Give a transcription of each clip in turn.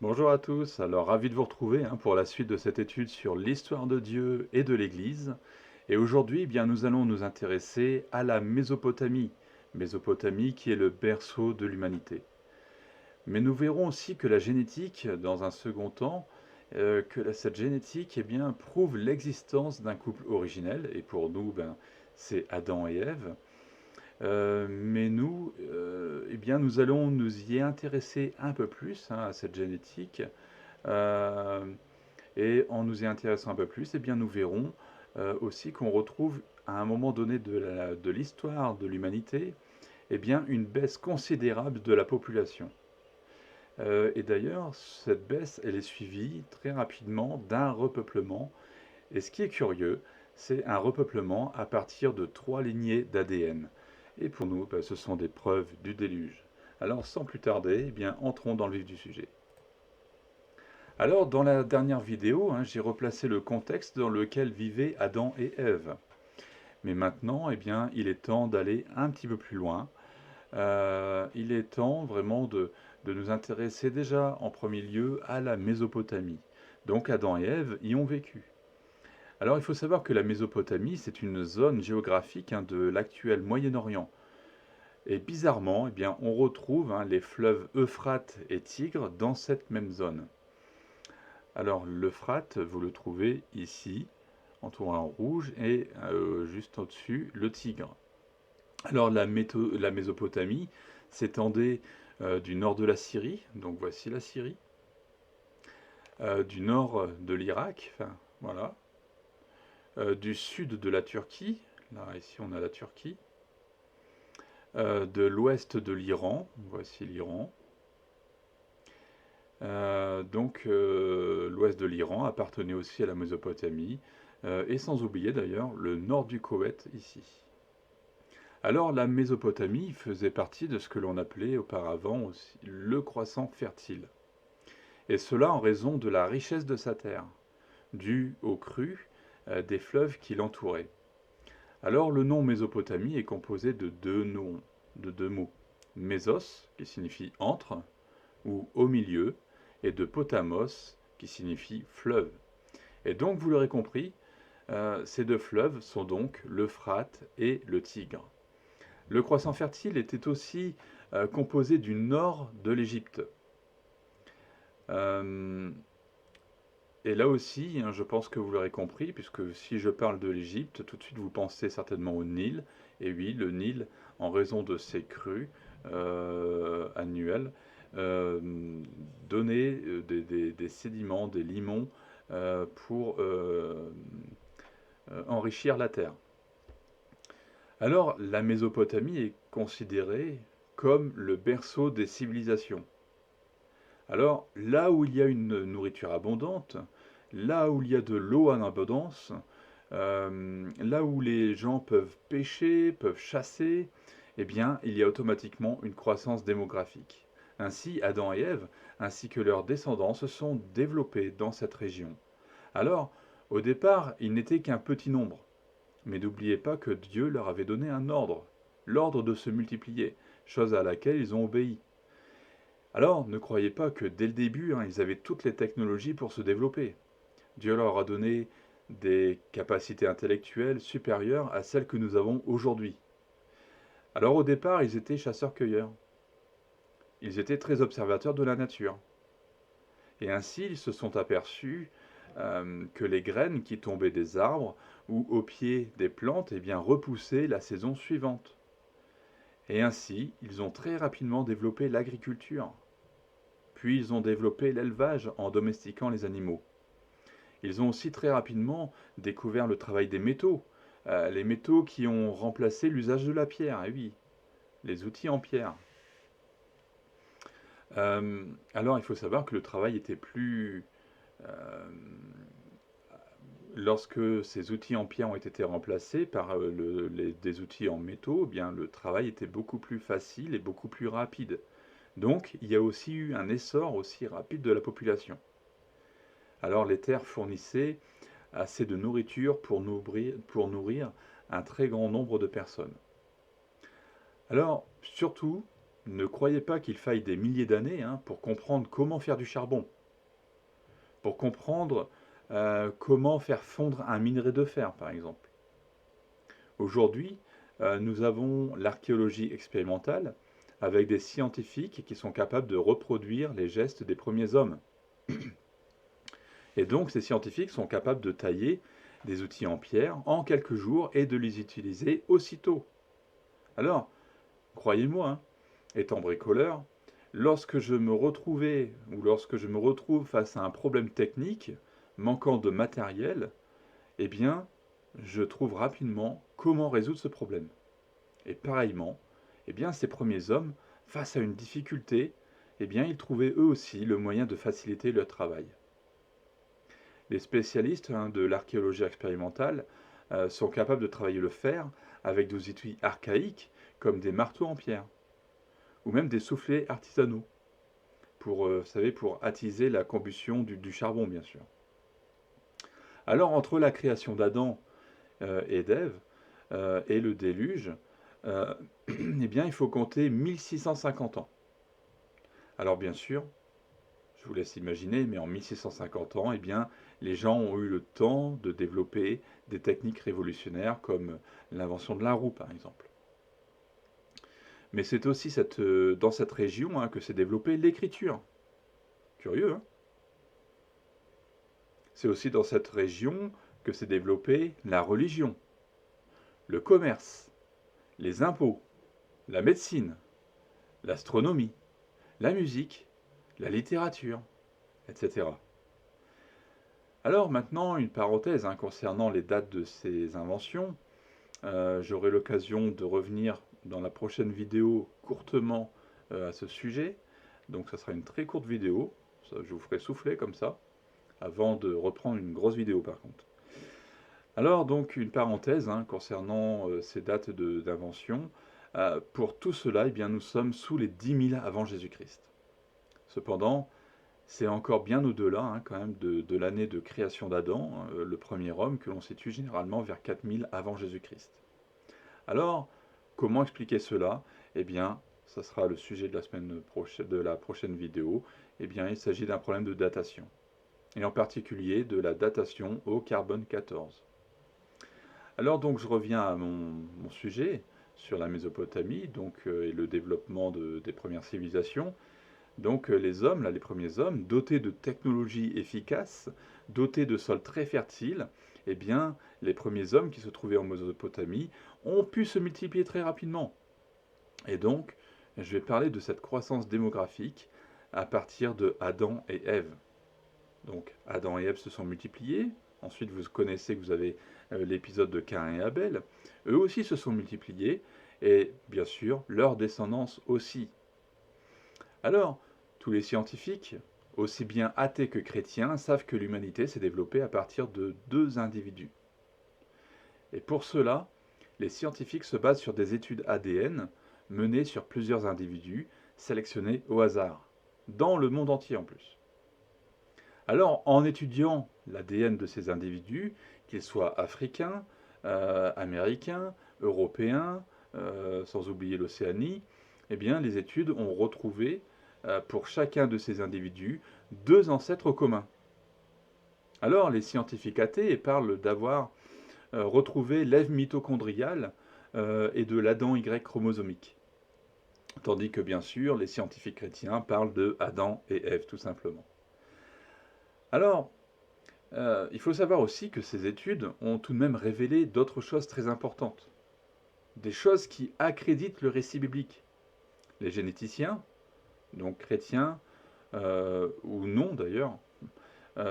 Bonjour à tous, alors ravi de vous retrouver pour la suite de cette étude sur l'histoire de Dieu et de l'Église. Et aujourd'hui, nous allons nous intéresser à la Mésopotamie. Mésopotamie qui est le berceau de l'humanité. Mais nous verrons aussi que la génétique, dans un second temps, cette génétique prouve l'existence d'un couple originel. Et pour nous, c'est Adam et Ève. Mais nous, nous allons nous y intéresser un peu plus à cette génétique. Euh, et en nous y intéressant un peu plus, nous verrons aussi qu'on retrouve à un moment donné de l'histoire de l'humanité, une baisse considérable de la population. Et d'ailleurs, cette baisse, elle est suivie très rapidement d'un repeuplement. Et ce qui est curieux, c'est un repeuplement à partir de 3 lignées d'ADN. Et pour nous, ce sont des preuves du déluge. Alors, sans plus tarder, entrons dans le vif du sujet. Alors, dans la dernière vidéo, j'ai replacé le contexte dans lequel vivaient Adam et Ève. Mais maintenant, il est temps d'aller un petit peu plus loin. Il est temps vraiment de nous intéresser déjà en premier lieu à la Mésopotamie. Donc Adam et Ève y ont vécu. Alors il faut savoir que la Mésopotamie, c'est une zone géographique de l'actuel Moyen-Orient. Et bizarrement, on retrouve les fleuves Euphrate et Tigre dans cette même zone. Alors l'Euphrate, vous le trouvez ici, entouré en rouge, et juste au-dessus, le Tigre. Alors la Mésopotamie s'étendait du nord de la Syrie, donc voici la Syrie, du nord de l'Irak, enfin voilà, du sud de la Turquie, là ici on a la Turquie, de l'ouest de l'Iran, voici l'Iran, l'ouest de l'Iran appartenait aussi à la Mésopotamie, et sans oublier d'ailleurs le nord du Koweït ici. Alors la Mésopotamie faisait partie de ce que l'on appelait auparavant aussi le croissant fertile. Et cela en raison de la richesse de sa terre, due aux crues des fleuves qui l'entouraient. Alors le nom Mésopotamie est composé de deux mots. Mésos, qui signifie entre, ou au milieu, et de potamos, qui signifie fleuve. Et donc, vous l'aurez compris, ces deux fleuves sont donc l'Euphrate et le Tigre. Le croissant fertile était aussi composé du nord de l'Égypte. Euh, et là aussi, je pense que vous l'aurez compris, puisque si je parle de l'Égypte, tout de suite vous pensez certainement au Nil. Et oui, le Nil, en raison de ses crues annuelles, euh, donnait des sédiments, des limons pour enrichir la terre. Alors, la Mésopotamie est considérée comme le berceau des civilisations. Alors, là où il y a une nourriture abondante, là où il y a de l'eau en abondance, là où les gens peuvent pêcher, peuvent chasser, il y a automatiquement une croissance démographique. Ainsi, Adam et Ève, ainsi que leurs descendants, se sont développés dans cette région. Alors, au départ, ils n'étaient qu'un petit nombre. Mais n'oubliez pas que Dieu leur avait donné un ordre, l'ordre de se multiplier, chose à laquelle ils ont obéi. Alors, ne croyez pas que dès le début, ils avaient toutes les technologies pour se développer. Dieu leur a donné des capacités intellectuelles supérieures à celles que nous avons aujourd'hui. Alors au départ, ils étaient chasseurs-cueilleurs. Ils étaient très observateurs de la nature. Et ainsi, ils se sont aperçus que les graines qui tombaient des arbres ou au pied des plantes repoussaient la saison suivante. Et ainsi, ils ont très rapidement développé l'agriculture. Puis ils ont développé l'élevage en domestiquant les animaux. Ils ont aussi très rapidement découvert le travail des métaux, les métaux qui ont remplacé l'usage de la pierre, et oui, les outils en pierre. Alors il faut savoir que le travail était plus... euh, lorsque ces outils en pierre ont été remplacés par des outils en métaux, le travail était beaucoup plus facile et beaucoup plus rapide. Donc il y a aussi eu un essor aussi rapide de la population. Alors les terres fournissaient assez de nourriture pour nourrir un très grand nombre de personnes. Alors, surtout, Ne croyez pas qu'il faille des milliers d'années pour comprendre comment faire du charbon, pour comprendre comment faire fondre un minerai de fer, par exemple. Aujourd'hui, nous avons l'archéologie expérimentale avec des scientifiques qui sont capables de reproduire les gestes des premiers hommes. Et donc, ces scientifiques sont capables de tailler des outils en pierre en quelques jours et de les utiliser aussitôt. Alors, croyez-moi, étant bricoleur, lorsque je me retrouvais ou lorsque je me retrouve face à un problème technique, manquant de matériel, eh bien, je trouve rapidement comment résoudre ce problème. Et pareillement, eh bien, ces premiers hommes, face à une difficulté, eh bien, ils trouvaient eux aussi le moyen de faciliter leur travail. Les spécialistes de l'archéologie expérimentale sont capables de travailler le fer avec des outils archaïques comme des marteaux en pierre ou même des soufflets artisanaux pour, vous savez, pour attiser la combustion du charbon, bien sûr. Alors, entre la création d'Adam et d'Ève et le déluge, eh bien, il faut compter 1650 ans. Alors, bien sûr, je vous laisse imaginer, mais en 1650 ans, eh bien, les gens ont eu le temps de développer des techniques révolutionnaires comme l'invention de la roue, par exemple. Mais c'est aussi dans cette région que s'est développée l'écriture. Curieux, hein? C'est aussi dans cette région que s'est développée la religion, le commerce, les impôts, la médecine, l'astronomie, la musique, la littérature, etc. Alors maintenant, une parenthèse concernant les dates de ces inventions. J'aurai l'occasion de revenir dans la prochaine vidéo courtement à ce sujet. Donc ça sera une très courte vidéo. Ça, je vous ferai souffler comme ça, avant de reprendre une grosse vidéo par contre. Alors donc une parenthèse concernant ces dates d'invention. Pour tout cela, eh bien, nous sommes sous les 10 000 avant Jésus-Christ. Cependant, c'est encore bien au-delà quand même de l'année de création d'Adam, le premier homme, que l'on situe généralement vers 4000 avant Jésus-Christ. Alors, comment expliquer cela? Eh bien, ça sera le sujet de la prochaine vidéo. Eh bien, il s'agit d'un problème de datation, et en particulier de la datation au carbone 14. Alors donc, je reviens à mon sujet sur la Mésopotamie et le développement des premières civilisations. Donc les hommes, les premiers hommes, dotés de technologies efficaces, dotés de sols très fertiles, eh bien, les premiers hommes qui se trouvaient en Mésopotamie ont pu se multiplier très rapidement. Et donc, je vais parler de cette croissance démographique à partir de Adam et Ève. Donc, Adam et Ève se sont multipliés. Ensuite, vous connaissez que vous avez l'épisode de Caïn et Abel. Eux aussi se sont multipliés. Et bien sûr, leur descendance aussi. Alors, tous les scientifiques, aussi bien athées que chrétiens, savent que l'humanité s'est développée à partir de 2 individus. Et pour cela, les scientifiques se basent sur des études ADN menées sur plusieurs individus sélectionnés au hasard, dans le monde entier en plus. Alors, en étudiant l'ADN de ces individus, qu'ils soient africains, américains, européens, sans oublier l'Océanie, eh bien, les études ont retrouvé pour chacun de ces individus 2 ancêtres communs. Alors, les scientifiques athées parlent d'avoir retrouvé l'Ève mitochondriale et de l'Adam Y chromosomique. Tandis que, bien sûr, les scientifiques chrétiens parlent de Adam et Ève, tout simplement. Alors, il faut savoir aussi que ces études ont tout de même révélé d'autres choses très importantes. Des choses qui accréditent le récit biblique. Les généticiens, donc chrétiens ou non d'ailleurs,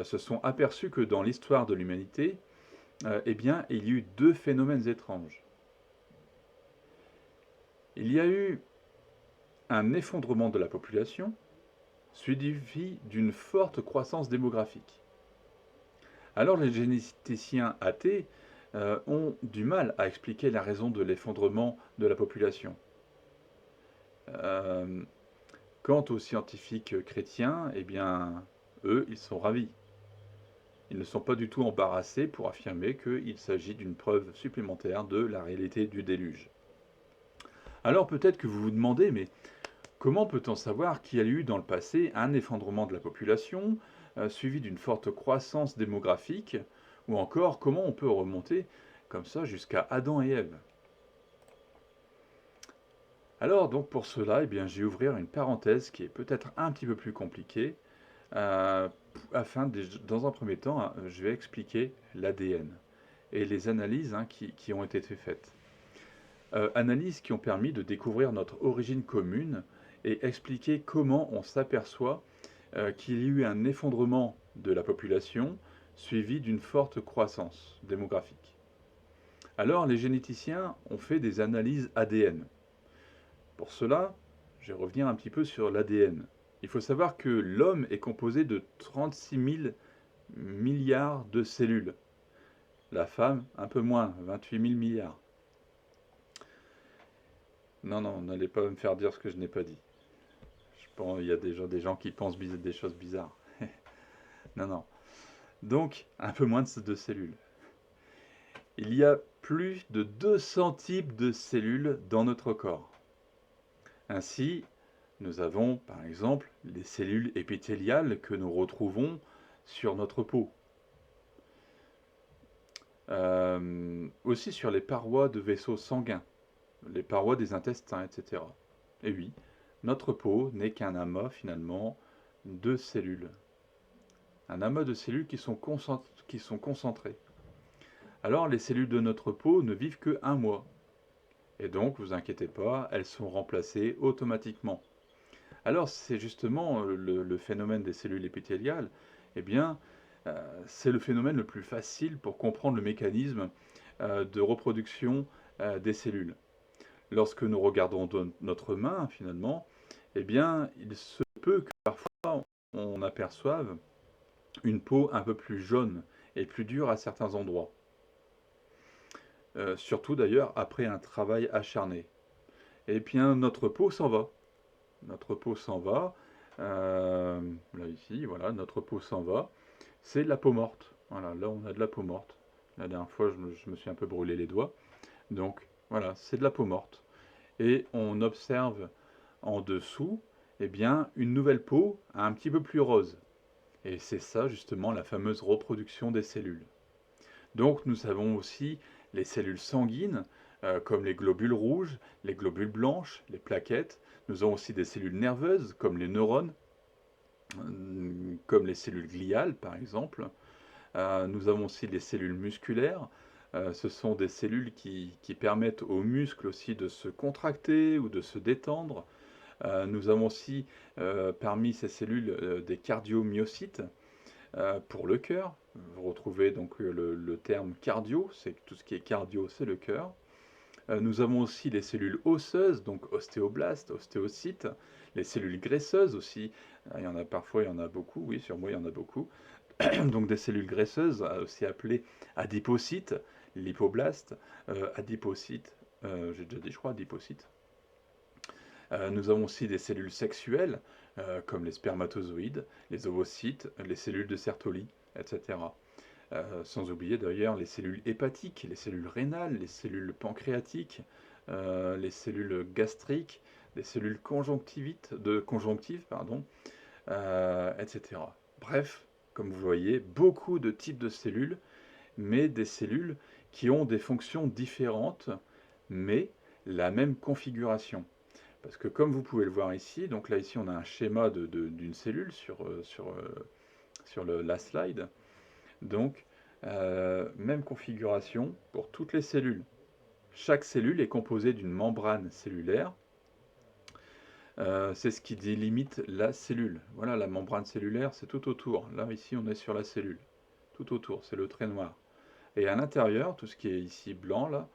se sont aperçus que dans l'histoire de l'humanité, eh bien, il y a eu 2 phénomènes étranges. Il y a eu un effondrement de la population, suivi d'une forte croissance démographique. Alors les généticiens athées ont du mal à expliquer la raison de l'effondrement de la population. Quant aux scientifiques chrétiens, eh bien, eux, ils sont ravis. Ils ne sont pas du tout embarrassés pour affirmer qu'il s'agit d'une preuve supplémentaire de la réalité du déluge. Alors peut-être que vous vous demandez, mais comment peut-on savoir qu'il y a eu dans le passé un effondrement de la population, suivi d'une forte croissance démographique, ou encore comment on peut remonter comme ça jusqu'à Adam et Ève? Alors donc pour cela, eh bien, je vais ouvrir une parenthèse qui est peut-être un petit peu plus compliquée, euh, afin dans un premier temps, hein, je vais expliquer l'ADN et les analyses, hein, qui ont été faites. Analyses qui ont permis de découvrir notre origine commune et expliquer comment on s'aperçoit qu'il y a eu un effondrement de la population suivi d'une forte croissance démographique. Alors les généticiens ont fait des analyses ADN. Pour cela, je vais revenir un petit peu sur l'ADN. Il faut savoir que l'homme est composé de 36 000 milliards de cellules. La femme, un peu moins, 28 000 milliards. Non, non, n'allez pas me faire dire ce que je n'ai pas dit. Je pense qu'il y a des gens qui pensent des choses bizarres. Non, non. Donc, un peu moins de cellules. Il y a plus de 200 types de cellules dans notre corps. Ainsi, nous avons par exemple les cellules épithéliales que nous retrouvons sur notre peau. Aussi sur les parois de vaisseaux sanguins, les parois des intestins, etc. Et oui, notre peau n'est qu'un amas finalement de cellules. Un amas de cellules qui sont concentrées. Alors les cellules de notre peau ne vivent que 1 mois. Et donc, vous inquiétez pas, elles sont remplacées automatiquement. Alors c'est justement le phénomène des cellules épithéliales, eh bien, c'est le phénomène le plus facile pour comprendre le mécanisme de reproduction des cellules. Lorsque nous regardons notre main, finalement, eh bien, il se peut que parfois on aperçoive une peau un peu plus jaune et plus dure à certains endroits. Surtout d'ailleurs après un travail acharné. Et bien notre peau s'en va. Notre peau s'en va. Là ici, voilà, notre peau s'en va. C'est de la peau morte. Voilà, là on a de la peau morte. La dernière fois je me suis un peu brûlé les doigts. Donc voilà, c'est de la peau morte. Et on observe en dessous, eh bien, une nouvelle peau un petit peu plus rose. Et c'est ça justement la fameuse reproduction des cellules. Donc nous avons aussi les cellules sanguines, comme les globules rouges, les globules blanches, les plaquettes. Nous avons aussi des cellules nerveuses, comme les neurones, comme les cellules gliales par exemple. Nous avons aussi les cellules musculaires. Ce sont des cellules qui permettent aux muscles aussi de se contracter ou de se détendre. Nous avons aussi parmi ces cellules des cardiomyocytes, pour le cœur. Vous retrouvez donc le terme cardio, c'est tout ce qui est cardio, c'est le cœur. Nous avons aussi les cellules osseuses, donc ostéoblastes, ostéocytes, les cellules graisseuses aussi. Il y en a parfois, il y en a beaucoup, oui, sur moi il y en a beaucoup. Donc des cellules graisseuses, aussi appelées adipocytes, lipoblastes, adipocytes, j'ai déjà dit je crois adipocytes. Nous avons aussi des cellules sexuelles, comme les spermatozoïdes, les ovocytes, les cellules de Sertoli, etc. Sans oublier d'ailleurs les cellules hépatiques, les cellules rénales, les cellules pancréatiques, les cellules gastriques, les cellules conjonctives, pardon, etc. Bref, comme vous voyez, beaucoup de types de cellules, mais des cellules qui ont des fonctions différentes, mais la même configuration. Parce que comme vous pouvez le voir ici, donc là ici on a un schéma d'une cellule sur la slide. Donc même configuration pour toutes les cellules. Chaque cellule est composée d'une membrane cellulaire. C'est ce qui délimite la cellule. Voilà, la membrane cellulaire, c'est tout autour. Là ici on est sur la cellule. Tout autour, c'est le trait noir. Et à l'intérieur, tout ce qui est ici blanc là,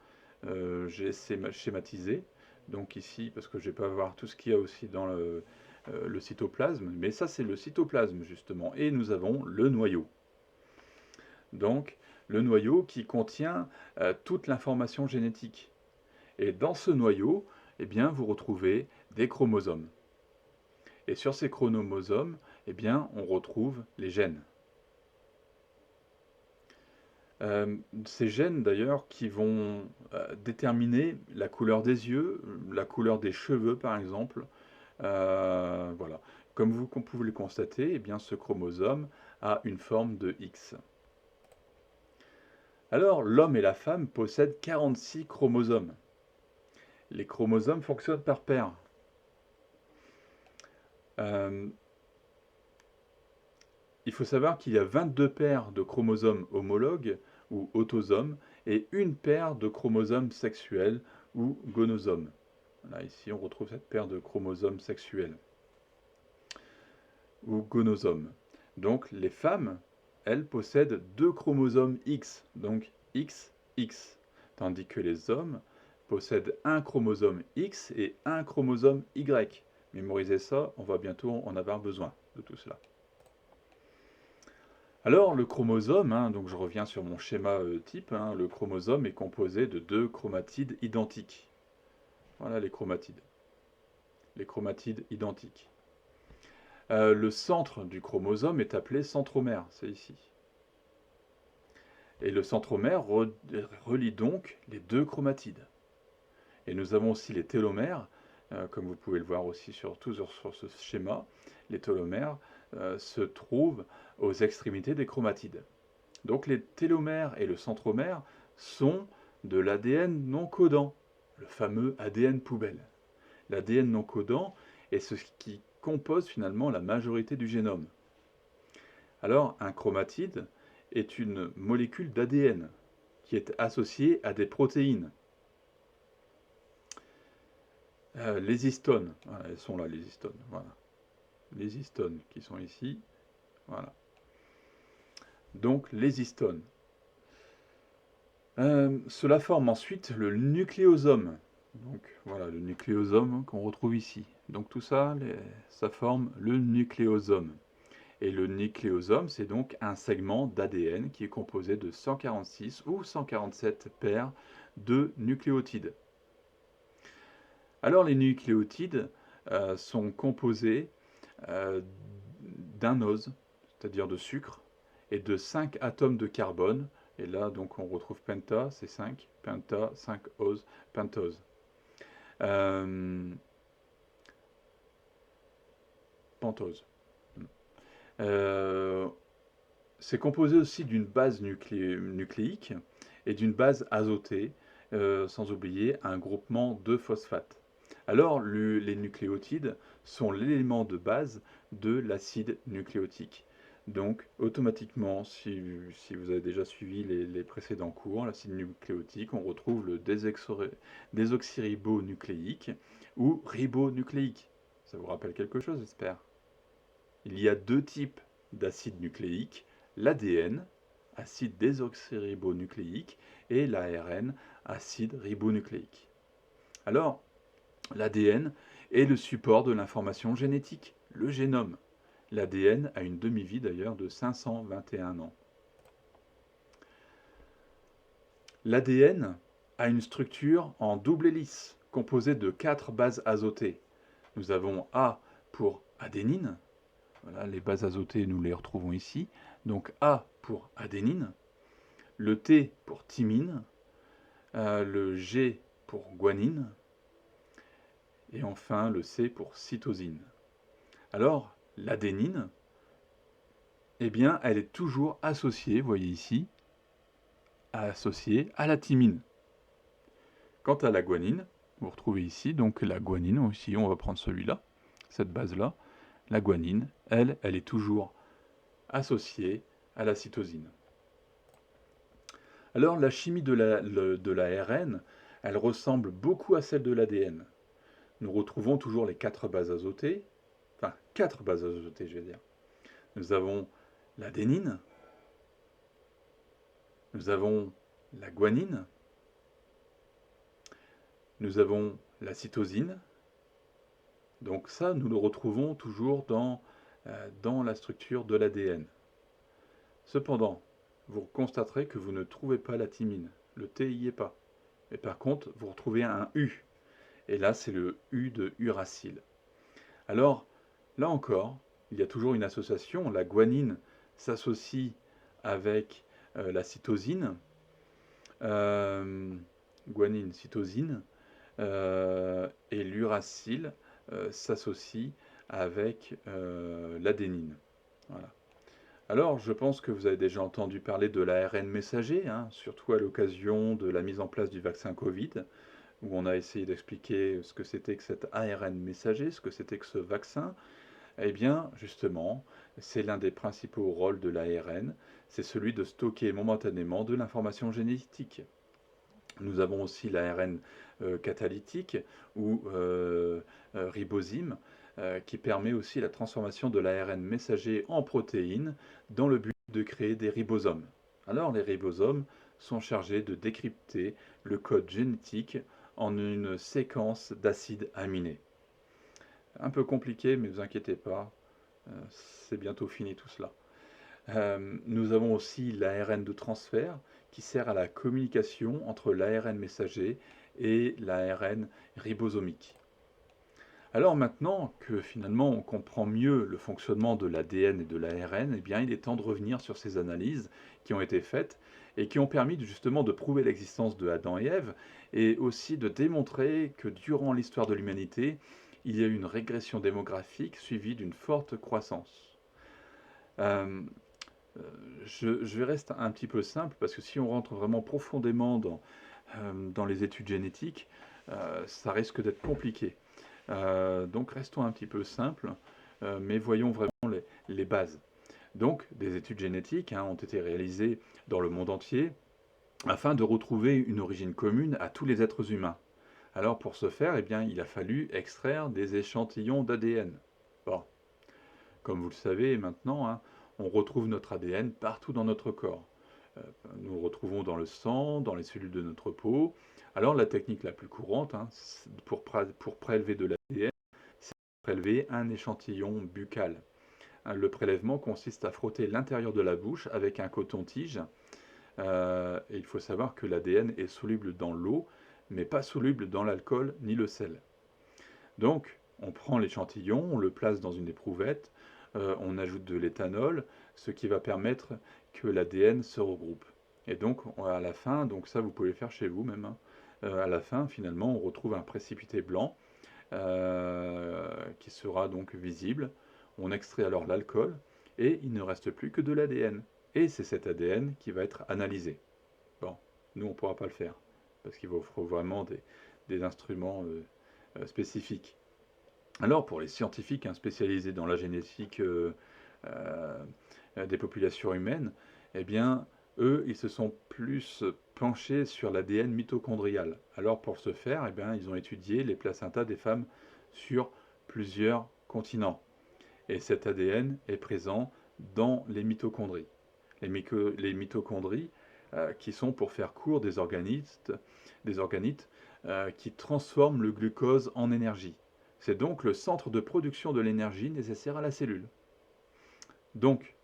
j'ai schématisé. Donc ici, parce que je ne vais pas voir tout ce qu'il y a aussi dans le cytoplasme, mais ça c'est le cytoplasme justement. Et nous avons le noyau. Donc le noyau qui contient toute l'information génétique. Et dans ce noyau, eh bien, vous retrouvez des chromosomes. Et sur ces chromosomes, eh bien, on retrouve les gènes. Ces gènes d'ailleurs qui vont déterminer la couleur des yeux, la couleur des cheveux par exemple, Voilà. Comme vous pouvez le constater, eh bien, ce chromosome a une forme de X. Alors, l'homme et la femme possèdent 46 chromosomes. Les chromosomes fonctionnent par paire. Euh, il faut savoir qu'il y a 22 paires de chromosomes homologues ou autosomes et une paire de chromosomes sexuels ou gonosomes. Là, ici, on retrouve cette paire de chromosomes sexuels ou gonosomes. Donc, les femmes, elles possèdent deux chromosomes X, donc XX, tandis que les hommes possèdent un chromosome X et un chromosome Y. Mémorisez ça, on va bientôt en avoir besoin de tout cela. Alors, le chromosome, donc je reviens sur mon schéma type, le chromosome est composé de deux chromatides identiques. Voilà les chromatides. Les chromatides identiques. Le centre du chromosome est appelé centromère, c'est ici. Et le centromère relie donc les deux chromatides. Et nous avons aussi les télomères, comme vous pouvez le voir aussi sur ce schéma. Les télomères se trouvent aux extrémités des chromatides. Donc les télomères et le centromère sont de l'ADN non codant, le fameux ADN poubelle. L'ADN non codant est ce qui compose finalement la majorité du génome. Alors un chromatide est une molécule d'ADN qui est associée à des protéines. Les histones, voilà, elles sont là les histones, voilà. Les histones qui sont ici, voilà. Donc les histones. Cela forme ensuite le nucléosome. Donc voilà le nucléosome qu'on retrouve ici. Donc tout ça, ça forme le nucléosome. Et le nucléosome, c'est donc un segment d'ADN qui est composé de 146 ou 147 paires de nucléotides. Alors les nucléotides sont composés d'un ose, c'est-à-dire de sucre, et de 5 atomes de carbone. Et là, donc, on retrouve penta, c'est 5, penta, 5 ose, pentose. Pentose. C'est composé aussi d'une base nucléique et d'une base azotée, sans oublier un groupement de phosphates. Alors, les nucléotides sont l'élément de base de l'acide nucléotique. Donc, automatiquement, si vous avez déjà suivi les précédents cours, l'acide nucléotique, on retrouve le désoxyribonucléique ou ribonucléique. Ça vous rappelle quelque chose, j'espère. Il y a deux types d'acides nucléiques, l'ADN, acide désoxyribonucléique, et l'ARN, acide ribonucléique. Alors, l'ADN est le support de l'information génétique, le génome. L'ADN a une demi-vie d'ailleurs de 521 ans. L'ADN a une structure en double hélice, composée de 4 bases azotées. Nous avons A pour adénine, voilà, les bases azotées, nous les retrouvons ici. Donc A pour adénine, le T pour thymine, le G pour guanine, et enfin le C pour cytosine. Alors, l'adénine, eh bien, elle est toujours associée, vous voyez ici, associée à la thymine. Quant à la guanine, vous retrouvez ici, donc la guanine, aussi, on va prendre celui-là, cette base-là. La guanine, elle est toujours associée à la cytosine. Alors la chimie de l'ARN, elle ressemble beaucoup à celle de l'ADN. Nous retrouvons toujours les 4 bases azotées, enfin 4 bases azotées je vais dire. Nous avons l'adénine, nous avons la guanine, nous avons la cytosine. Donc ça, nous le retrouvons toujours dans la structure de l'ADN. Cependant, vous constaterez que vous ne trouvez pas la thymine. Le T n'y est pas. Mais par contre, vous retrouvez un U. Et là, c'est le U de uracile. Alors, là encore, il y a toujours une association. La guanine s'associe avec la cytosine. Guanine, cytosine. Et l'uracile s'associe avec l'adénine. Voilà. Alors, je pense que vous avez déjà entendu parler de l'ARN messager, hein, surtout à l'occasion de la mise en place du vaccin Covid, où on a essayé d'expliquer ce que c'était que cet ARN messager, ce que c'était que ce vaccin. Eh bien, justement, c'est l'un des principaux rôles de l'ARN, c'est celui de stocker momentanément de l'information génétique. Nous avons aussi l'ARN catalytique ou ribosyme, qui permet aussi la transformation de l'ARN messager en protéines dans le but de créer des ribosomes. Alors, les ribosomes sont chargés de décrypter le code génétique en une séquence d'acides aminés. Un peu compliqué, mais ne vous inquiétez pas, c'est bientôt fini tout cela. Nous avons aussi l'ARN de transfert qui sert à la communication entre l'ARN messager et l'ARN ribosomique. Alors maintenant que finalement on comprend mieux le fonctionnement de l'ADN et de l'ARN, eh bien il est temps de revenir sur ces analyses qui ont été faites et qui ont permis justement de prouver l'existence de Adam et Ève et aussi de démontrer que durant l'histoire de l'humanité, il y a eu une régression démographique suivie d'une forte croissance. Euh, je vais rester un petit peu simple parce que si on rentre vraiment profondément dans les études génétiques, ça risque d'être compliqué. Donc restons un petit peu simples, mais voyons vraiment les bases. Donc des études génétiques ont été réalisées dans le monde entier afin de retrouver une origine commune à tous les êtres humains. Alors pour ce faire, eh bien, il a fallu extraire des échantillons d'ADN. Bon, comme vous le savez maintenant, on retrouve notre ADN partout dans notre corps. Euh, Nous le retrouvons dans le sang, dans les cellules de notre peau. Alors la technique la plus courante pour prélever de l'ADN, c'est de prélever un échantillon buccal. Le prélèvement consiste à frotter l'intérieur de la bouche avec un coton-tige. Et il faut savoir que l'ADN est soluble dans l'eau, mais pas soluble dans l'alcool ni le sel. Donc, on prend l'échantillon, on le place dans une éprouvette, on ajoute de l'éthanol, ce qui va permettre que l'ADN se regroupe. Et donc, à la fin, donc ça vous pouvez le faire chez vous même, à la fin, finalement, on retrouve un précipité blanc qui sera donc visible. On extrait alors l'alcool et il ne reste plus que de l'ADN. Et c'est cet ADN qui va être analysé. Bon, nous, on ne pourra pas le faire parce qu'il faut vraiment des instruments spécifiques. Alors, pour les scientifiques spécialisés dans la génétique euh, des populations humaines, eh bien, eux, ils se sont plus penchés sur l'ADN mitochondrial. Alors, pour ce faire, eh bien, ils ont étudié les placentas des femmes sur plusieurs continents. Et cet ADN est présent dans les mitochondries. Les mitochondries, qui sont, pour faire court, des organites qui transforment le glucose en énergie. C'est donc le centre de production de l'énergie nécessaire à la cellule. Donc,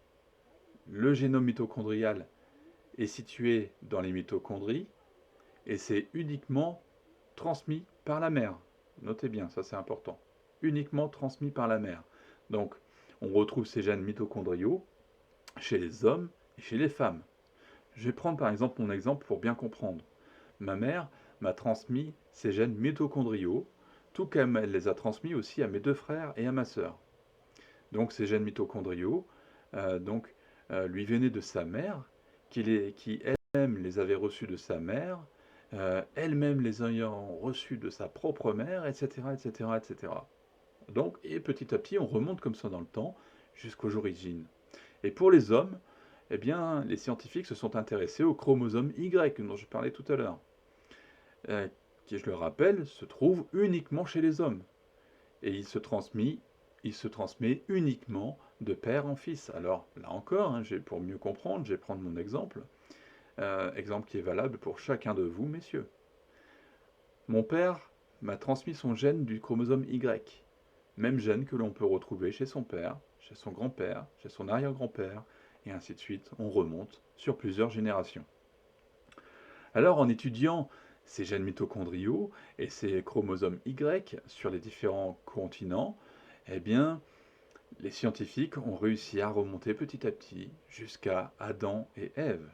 le génome mitochondrial est situé dans les mitochondries et c'est uniquement transmis par la mère. Notez bien, ça c'est important. Uniquement transmis par la mère. Donc, on retrouve ces gènes mitochondriaux chez les hommes et chez les femmes. Je vais prendre par exemple mon exemple pour bien comprendre. Ma mère m'a transmis ces gènes mitochondriaux, tout comme elle les a transmis aussi à mes deux frères et à ma sœur. Donc ces gènes mitochondriaux lui venaient de sa mère, qui elle-même les avait reçus de sa mère, elle-même les ayant reçus de sa propre mère, etc., etc., etc. Donc, et petit à petit, on remonte comme ça dans le temps jusqu'aux origines. Et pour les hommes, eh bien, les scientifiques se sont intéressés au chromosome Y dont je parlais tout à l'heure, qui, je le rappelle, se trouve uniquement chez les hommes. Et il se transmet uniquement de père en fils. Alors, là encore, pour mieux comprendre, je vais prendre mon exemple, exemple qui est valable pour chacun de vous, messieurs. Mon père m'a transmis son gène du chromosome Y, même gène que l'on peut retrouver chez son père, chez son grand-père, chez son arrière-grand-père, et ainsi de suite, on remonte sur plusieurs générations. Alors, en étudiant ces gènes mitochondriaux et ces chromosomes Y sur les différents continents, eh bien, les scientifiques ont réussi à remonter petit à petit jusqu'à Adam et Ève.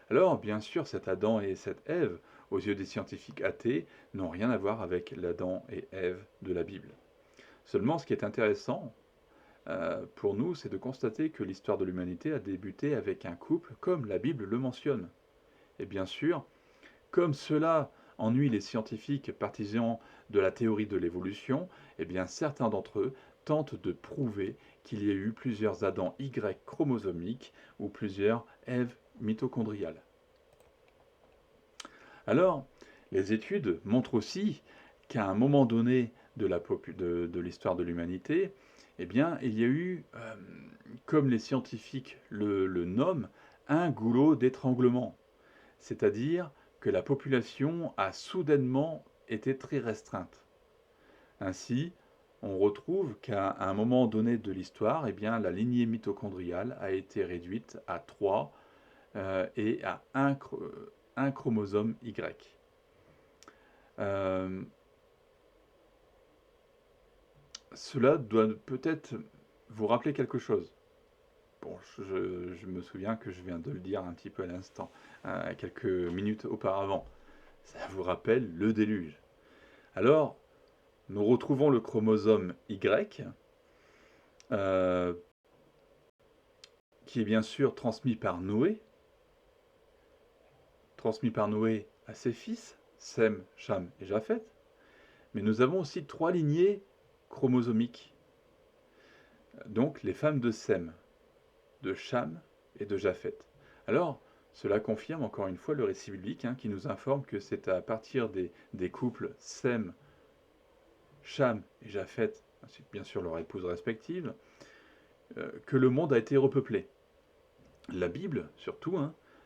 Alors, bien sûr, cet Adam et cette Ève aux yeux des scientifiques athées, n'ont rien à voir avec l'Adam et Ève de la Bible. Seulement, ce qui est intéressant pour nous, c'est de constater que l'histoire de l'humanité a débuté avec un couple, comme la Bible le mentionne. Et bien sûr, comme cela ennuie les scientifiques partisans de la théorie de l'évolution, eh bien certains d'entre eux tentent de prouver qu'il y a eu plusieurs Adam Y chromosomiques ou plusieurs Ève mitochondriales. Alors, les études montrent aussi qu'à un moment donné de l'histoire de l'humanité, eh bien, il y a eu, comme les scientifiques le nomment, un goulot d'étranglement. C'est-à-dire que la population a soudainement été très restreinte. Ainsi, on retrouve qu'à un moment donné de l'histoire, eh bien, la lignée mitochondriale a été réduite à 3 et à un chromosome Y. Cela doit peut-être vous rappeler quelque chose. Bon, je me souviens que je viens de le dire un petit peu à l'instant, quelques minutes auparavant. Ça vous rappelle le déluge. Alors, nous retrouvons le chromosome Y, qui est bien sûr transmis par Noé à ses fils, Sem, Cham et Japheth. Mais nous avons aussi 3 lignées chromosomiques. Donc les femmes de Sem, de Cham et de Japheth. Alors, cela confirme encore une fois le récit biblique qui nous informe que c'est à partir des couples Sem, Cham et Japheth, ainsi que bien sûr leurs épouses respectives, que le monde a été repeuplé. La Bible, surtout,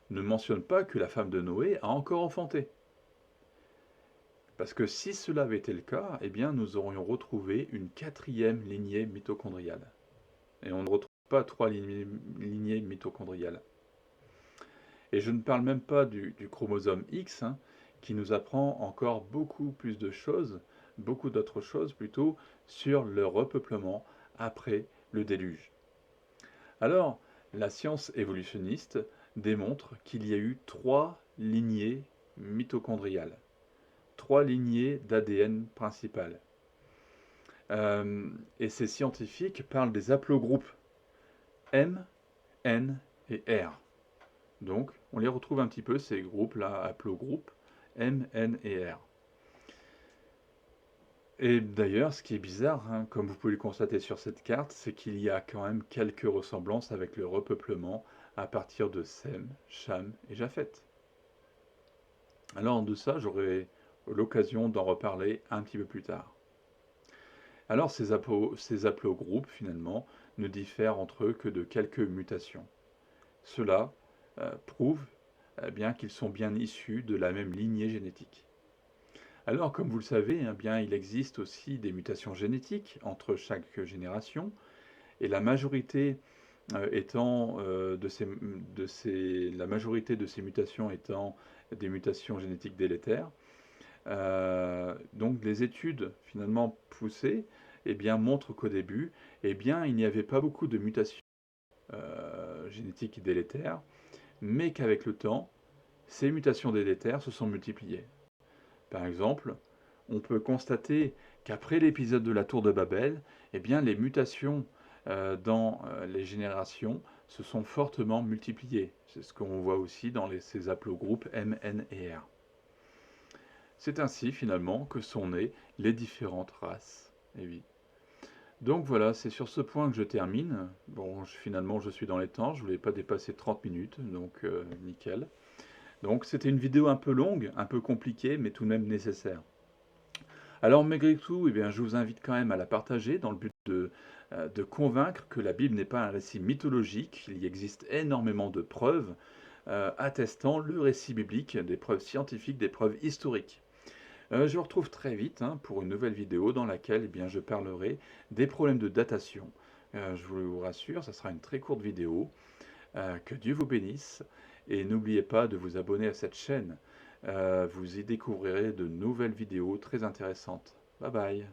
ne mentionne pas que la femme de Noé a encore enfanté. Parce que si cela avait été le cas, eh bien nous aurions retrouvé une 4e lignée mitochondriale. Et on ne retrouve pas 3 lignées mitochondriales. Et je ne parle même pas du chromosome X, qui nous apprend encore beaucoup plus de choses, beaucoup d'autres choses plutôt, sur le repeuplement après le déluge. Alors, la science évolutionniste démontre qu'il y a eu 3 lignées mitochondriales, 3 lignées d'ADN principales. Et ces scientifiques parlent des haplogroupes M, N et R. Donc, on les retrouve un petit peu, ces groupes-là, haplogroupes M, N et R. Et d'ailleurs, ce qui est bizarre, comme vous pouvez le constater sur cette carte, c'est qu'il y a quand même quelques ressemblances avec le repeuplement à partir de Sem, Cham et Japheth. Alors de ça, j'aurai l'occasion d'en reparler un petit peu plus tard. Alors ces haplogroupes, finalement, ne diffèrent entre eux que de quelques mutations. Cela prouve bien qu'ils sont bien issus de la même lignée génétique. Alors, comme vous le savez, bien, il existe aussi des mutations génétiques entre chaque génération, et la majorité la majorité de ces mutations étant des mutations génétiques délétères. Donc, les études finalement poussées, bien, montrent qu'au début, bien, il n'y avait pas beaucoup de mutations génétiques délétères, mais qu'avec le temps, ces mutations délétères se sont multipliées. Par exemple, on peut constater qu'après l'épisode de la tour de Babel, bien, les mutations dans les générations se sont fortement multipliées. C'est ce qu'on voit aussi dans ces haplogroupes M, N et R. C'est ainsi finalement que sont nées les différentes races. Et oui. Donc voilà, c'est sur ce point que je termine. Bon, finalement je suis dans les temps, je ne voulais pas dépasser 30 minutes, donc nickel. Donc c'était une vidéo un peu longue, un peu compliquée, mais tout de même nécessaire. Alors malgré tout, bien, je vous invite quand même à la partager dans le but de convaincre que la Bible n'est pas un récit mythologique. Il y existe énormément de preuves attestant le récit biblique, des preuves scientifiques, des preuves historiques. Je vous retrouve très vite pour une nouvelle vidéo dans laquelle bien, je parlerai des problèmes de datation. Je vous rassure, ça sera une très courte vidéo. Que Dieu vous bénisse et n'oubliez pas de vous abonner à cette chaîne. Vous y découvrirez de nouvelles vidéos très intéressantes. Bye bye.